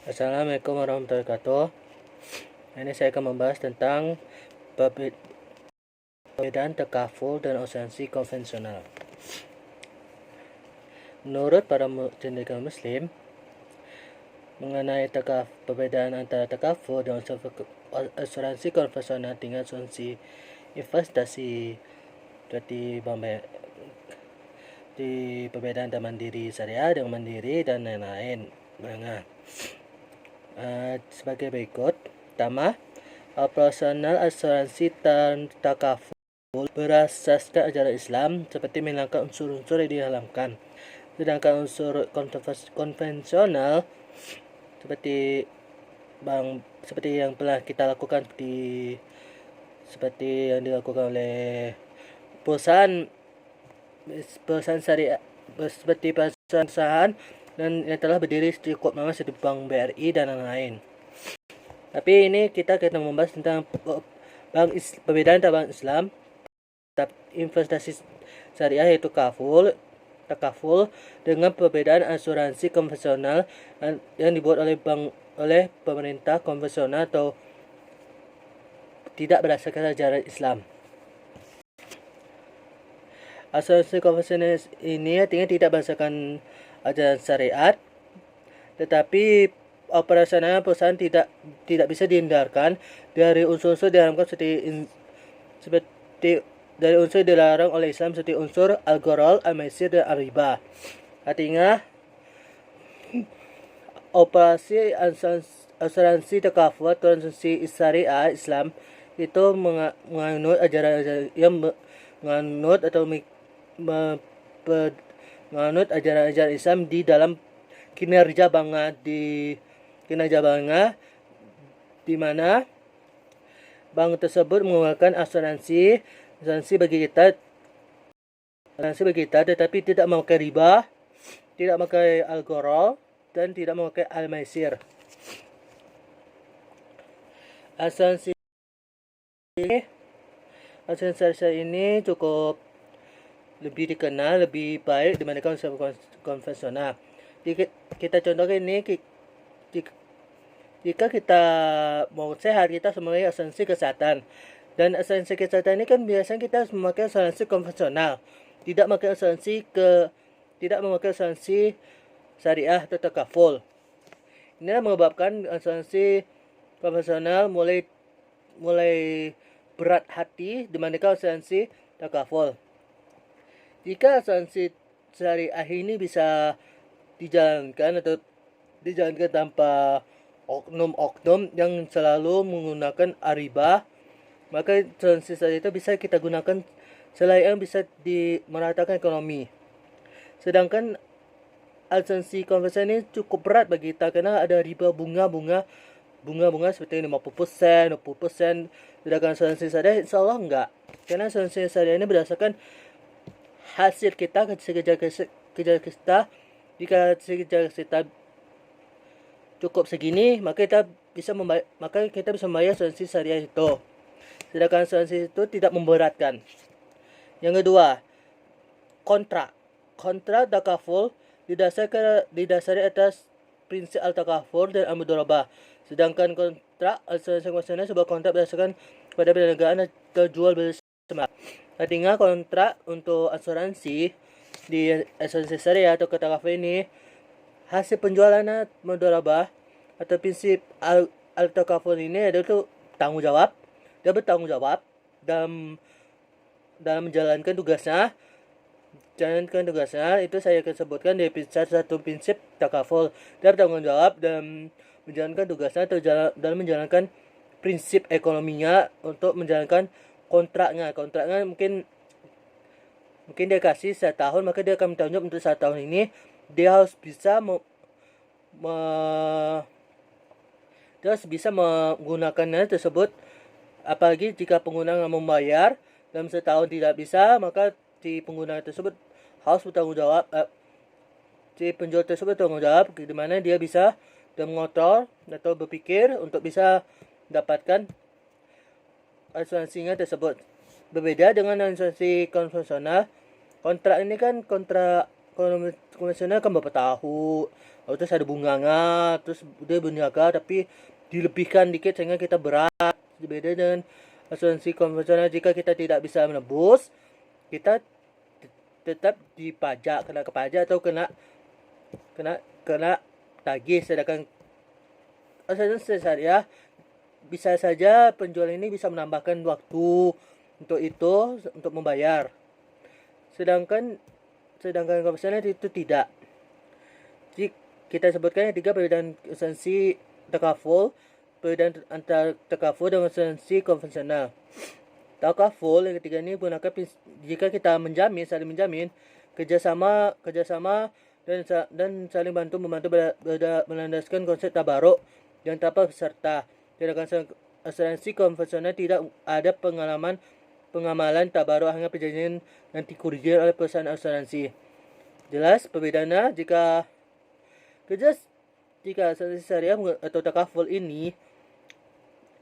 Assalamualaikum warahmatullahi wabarakatuh. Ini saya akan membahas tentang perbedaan takaful dan asuransi konvensional. Menurut para cendekiawan Muslim, mengenai perbedaan antara takaful dan asuransi konvensional dengan asuransi investasi seperti di perbedaan antara mandiri syariah dengan mandiri dan lain-lain. Sebagai berikut. Pertama, operasional asuransi dan takaful berasaskan ajaran Islam seperti menghilangkan unsur-unsur yang diharamkan. Sedangkan unsur konvensional seperti yang pernah kita lakukan seperti yang dilakukan oleh perusahaan syariah seperti perusahaan dan yang telah berdiri cukup lama seperti Bank BRI dan lain-lain. Tapi ini kita akan membahas tentang perbedaan antara bank Islam, investasi syariah yaitu takaful dengan perbedaan asuransi konvensional yang dibuat oleh pemerintah konvensional atau tidak berdasarkan ajaran Islam. Asuransi konvensional ini artinya tidak berdasarkan ajaran syariat, tetapi operasional perusahaan tidak bisa dihindarkan dari unsur-unsur diharamkan seperti dari unsur dilarang oleh Islam seperti unsur al-gharar, al-maisir, dan al-riba. Artinya operasi asuransi takaful atau asuransi syariah Islam itu menganut ajaran yang menganut atau menganut ajaran Islam di dalam kinerja bank di mana bank tersebut mengeluarkan asuransi bagi kita tetapi tidak memakai riba, tidak memakai al-gharar, dan tidak memakai al-maisir. Asuransi ini cukup lebih dikenal, lebih baik dibandingkan asuransi konvensional. Kita contohkan ini, jika kita mau sehat, kita harus memakai asuransi kesehatan. Dan asuransi kesehatan ini kan biasanya kita harus memakai asuransi konvensional, tidak memakai asuransi syariah atau takaful. Ini menyebabkan asuransi konvensional mulai berat hati dibandingkan asuransi takaful. Jika asuransi syariah ini bisa dijalankan tanpa oknum-oknum yang selalu menggunakan riba, maka asuransi syariah itu bisa kita gunakan selain bisa meratakan ekonomi. Sedangkan asuransi konvensional ini cukup berat bagi kita karena ada riba bunga seperti 50%, 20%. Sedangkan asuransi syariah insyaallah enggak. Karena asuransi syariah ini berdasarkan hasil kita, kerja kita. Jika kerja kita cukup segini, maka kita bisa membayar asuransi syariah itu. Sedangkan asuransi itu tidak memberatkan. Yang kedua, kontrak takaful didasari atas prinsip al-takaful dan al-mudharabah. Sedangkan kontrak asuransi konvensional sebuah kontrak berdasarkan pada perniagaan atau jual beli sama. Artinya kontrak untuk asuransi di asuransi syariah atau takaful ini hasil penjualan mudharabah atau prinsip al-takaful ini adalah tanggung jawab. Dia bertanggung jawab dalam menjalankan tugasnya. Itu saya akan sebutkan di satu prinsip takaful. Dia bertanggung jawab dalam menjalankan tugasnya atau dalam menjalankan prinsip ekonominya untuk menjalankan kontraknya mungkin dia kasih 1 tahun, maka dia akan bertanggung jawab untuk 1 tahun ini dia harus bisa menggunakannya tersebut. Apalagi jika pengguna nggak membayar dalam 1 tahun tidak bisa, maka si pengguna tersebut harus bertanggung jawab. Si penjual tersebut bertanggung jawab di mana dia bisa dan mengotor atau berpikir untuk bisa mendapatkan asuransinya tersebut. Berbeda dengan asuransi konvensional, kontrak ini kan kontrak konvensional kan berapa tahun, terus ada bunganya, terus dia berniaga tapi dilebihkan dikit sehingga kita berat. Beda dengan asuransi konvensional, jika kita tidak bisa menebus, kita tetap dipajak, kena kepajak atau kena kena kena tagih. Sedangkan asuransi syariah bisa saja penjual ini bisa menambahkan waktu untuk itu, untuk membayar. Sedangkan konvensional itu tidak. Jadi kita sebutkan yang tiga perbedaan asuransi takaful, perbedaan antara takaful dan asuransi konvensional. Takaful yang ketiga ini gunakan jika kita menjamin, saling menjamin, kerjasama dan saling membantu melandaskan konsep tabaruk yang tanpa peserta. Sedangkan asuransi konvensional tidak ada pengamalan tabaruk, hanya perjanjian yang dikoordinir oleh perusahaan asuransi. Jelas perbedaannya jika asuransi syariah atau takaful ini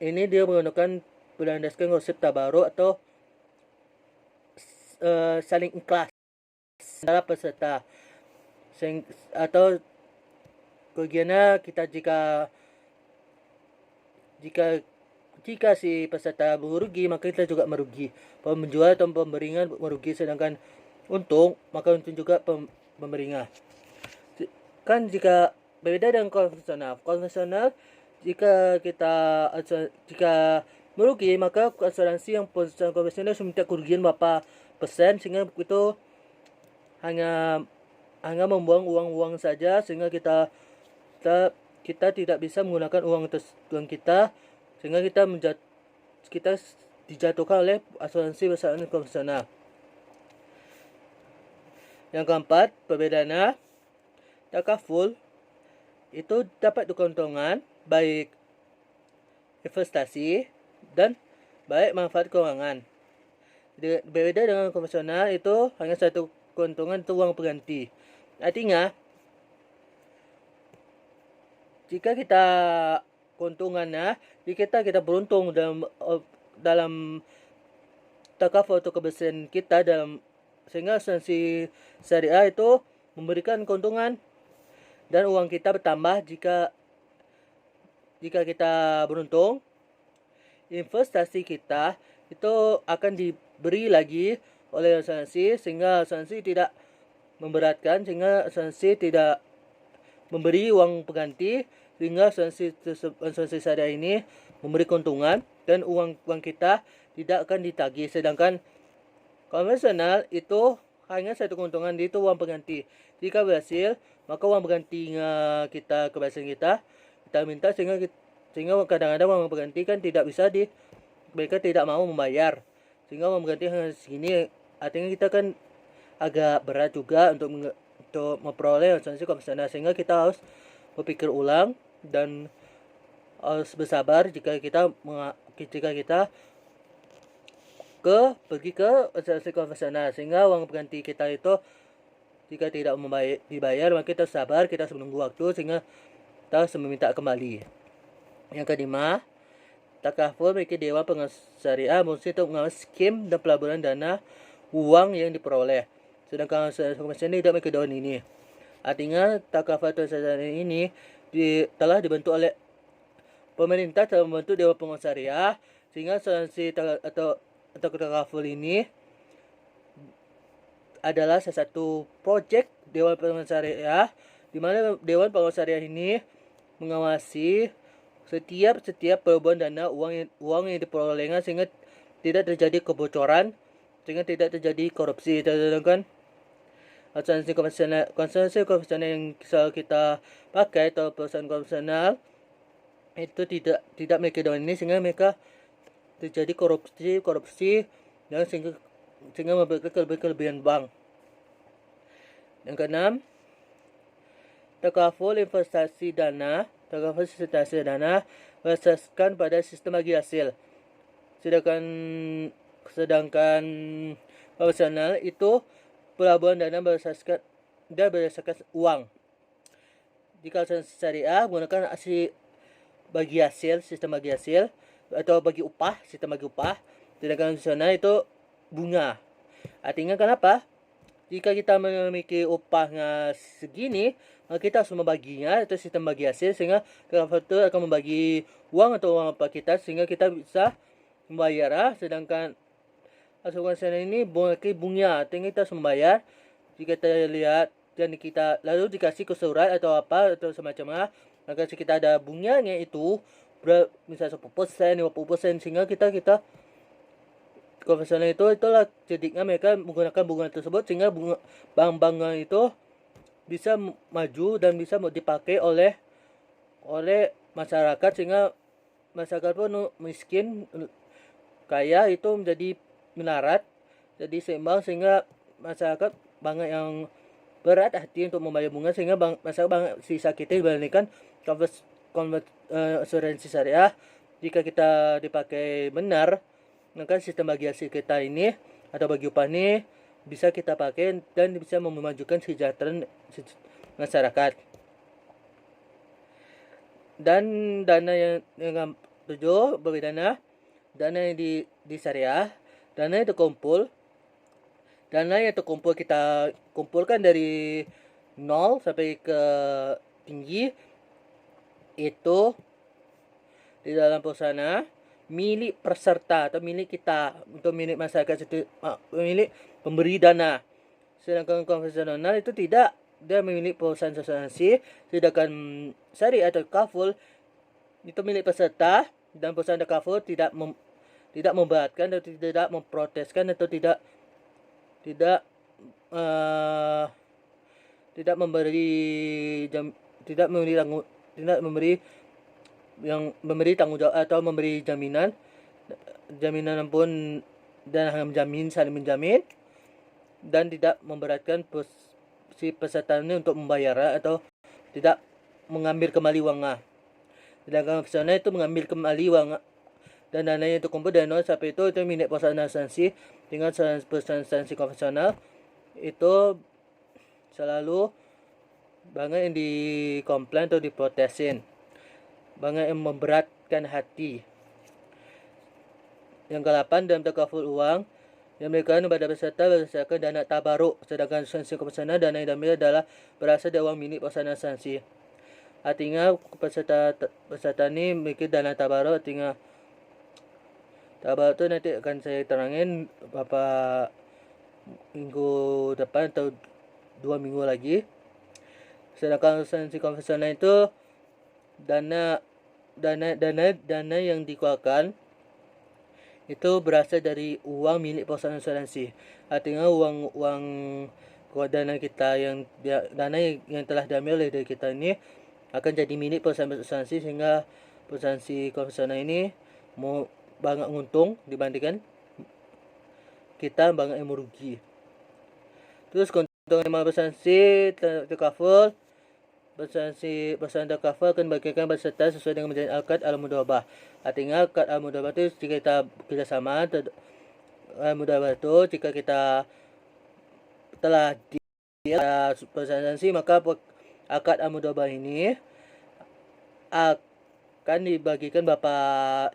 dia menggunakan berlandaskan konsep tabaruk atau saling ikhlas antara peserta, atau kerugiannya kita jika si peserta merugi, maka kita juga merugi. Penjual atau pemberinya merugi, sedangkan untung, maka untung juga pemberinya. Kan jika berbeda dengan konvensional, jika merugi, maka asuransi yang konvensional meminta kerugian berapa persen, sehingga itu hanya membuang uang saja, sehingga kita tidak bisa menggunakan uang kita, sehingga kita dijatuhkan oleh asuransi bersama konvensional. Yang keempat, perbedaannya takaful itu dapat keuntungan baik investasi dan baik manfaat keuangan. Berbeda dengan konvensional, itu hanya satu keuntungan, itu uang pengganti. Artinya jika kita keuntungannya, jika kita beruntung dalam takaful atau kebersihan kita sehingga asuransi syariah itu memberikan keuntungan dan uang kita bertambah jika kita beruntung. Investasi kita itu akan diberi lagi oleh asuransi, sehingga asuransi tidak memberatkan, sehingga asuransi tidak memberi uang pengganti, sehingga asuransi syariah ini memberi keuntungan dan uang kita tidak akan ditagih. Sedangkan konvensional itu hanya satu keuntungan, itu uang pengganti. Jika berhasil, maka uang penggantinya keberhasilan kita minta, sehingga kadang-kadang uang pengganti kan tidak bisa mereka tidak mau membayar, sehingga uang pengganti hanya segini. Artinya kita kan agak berat juga untuk memperoleh asuransi konvensional, sehingga kita harus berpikir ulang dan harus bersabar jika kita pergi ke asuransi konvensional, sehingga uang pengganti kita itu jika tidak dibayar, maka kita sabar, kita harus menunggu waktu, sehingga kita harus meminta kembali. Yang kelima, takaful memiliki dewan pengawas syariah fungsi untuk mengawasi skim dan pelaburan dana uang yang diperoleh. Sedangkan asuransi konvensional tidak memiliki dewan ini. Artinya takaful atau syariah ini telah dibentuk oleh pemerintah, telah membentuk dewan pengawas syariah, sehingga asuransi atau takaful ini adalah salah satu proyek dewan pengawas syariah, di mana dewan pengawas syariah ini mengawasi setiap perubahan dana uang yang diperolehnya, sehingga tidak terjadi kebocoran, sehingga tidak terjadi korupsi. Sedangkan asuransi konvensional yang kita pakai atau perusahaan konvensional itu tidak memiliki dewan ini, sehingga mereka terjadi korupsi dan sehingga memberikan kelebihan bank. Yang keenam, takaful investasi dana berasaskan pada sistem bagi hasil. Sedangkan konvensional itu pelabuhan dana berdasarkan uang. Jika asuransi syariah menggunakan sistem bagi hasil atau sistem bagi upah. Sedangkan konvensional itu bunga. Artinya kenapa? jika kita memiliki upahnya segini, maka kita harus membaginya atau sistem bagi hasil, sehingga cover itu akan membagi uang atau uang apa kita sehingga kita bisa membayar. Sedangkan asuransi ini bunga, artinya kita harus membayar. Jika kita lihat dan kita lalu dikasih ke surat atau apa atau semacamnya, maka kita ada bunganya itu misalnya 10%, 50%, sehingga kita konvensional itulah jadinya mereka menggunakan bunga tersebut sehingga bank-bank itu bisa maju dan bisa dipakai oleh masyarakat, sehingga masyarakat pun miskin kaya itu menjadi melarat, jadi seimbang, sehingga masyarakat banyak yang berat hati untuk membayar bunga, sehingga masyarakat banyak sisa kita dibandingkan asuransi syariah. Jika kita dipakai benar, maka sistem bagi hasil kita ini atau bagi upah ini bisa kita pakai dan bisa memajukan kesejahteraan masyarakat. Dan dana yang tujuh bagi dana yang di syariah, dana itu kumpul. Dana yang terkumpul kita kumpulkan dari 0 sampai ke tinggi itu di dalam perusahaan milik peserta atau milik kita, untuk milik masyarakat itu milik pemberi dana. Sedangkan konvensional itu tidak, dia milik perusahaan asuransi. Sedangkan syariah atau kaful itu milik peserta, dan perusahaan kaful tidak memberatkan atau tidak memproteskan atau tidak memberi tanggung jawab atau memberi jaminan pun, dan hanya saling menjamin, dan tidak memberatkan si peserta ini untuk membayar atau tidak mengambil kembali uangnya. Sedangkan peserta itu mengambil kembali uang dan dananya itu kumpul dari 0 sampai itu milik perusahaan asuransi. Dengan perusahaan asuransi konvensional itu selalu banyak yang dikomplain atau diprotesin, banyak yang memberatkan hati. Yang ke-8, dalam takaful uang yang diberikan kepada peserta berdasarkan dana tabaruk. Sedangkan asuransi konvensional, dana yang diambil adalah berasal dari uang milik perusahaan asuransi. Artinya peserta ini memiliki dana tabaruk. Artinya tabaruk itu nanti akan saya terangin beberapa minggu depan atau 2 minggu lagi. Sedangkan asuransi konvensional itu dana yang dikeluarkan itu berasal dari uang milik perusahaan asuransi. Artinya uang dana kita dana yang telah diambil oleh kita ini akan jadi milik perusahaan asuransi, sehingga perusahaan konvensional ini mau banyak untung dibandingkan kita banyak yang merugi. Terus keuntungan asuransi terkaful. Perusahaan terkaful akan bagikan peserta sesuai dengan menjalin akad al-mudharabah. Artinya akad al-mudharabah itu jika kita kerjasama al-mudharabah itu jika kita telah di perusahaan asuransi, maka akad al-mudharabah ini akan dibagikan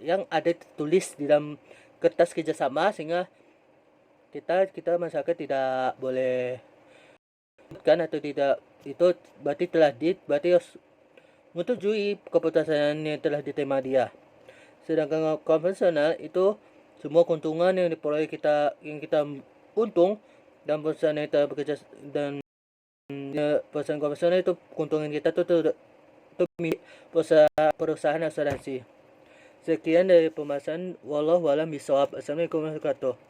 yang ada tertulis di dalam kertas kerjasama, sehingga kita masyarakat tidak boleh kan atau tidak, itu berarti harus menyetujui keputusan yang telah diterima dia. Sedangkan konvensional itu semua keuntungan yang diperoleh yang kita untung dan perusahaan yang kita bekerja, dan perusahaan konvensional itu keuntungan kita itu milik perusahaan asuransi. Sekian dari pembahasan, wallahu a'lam bishawab. Assalamualaikum warahmatullahi wabarakatuh.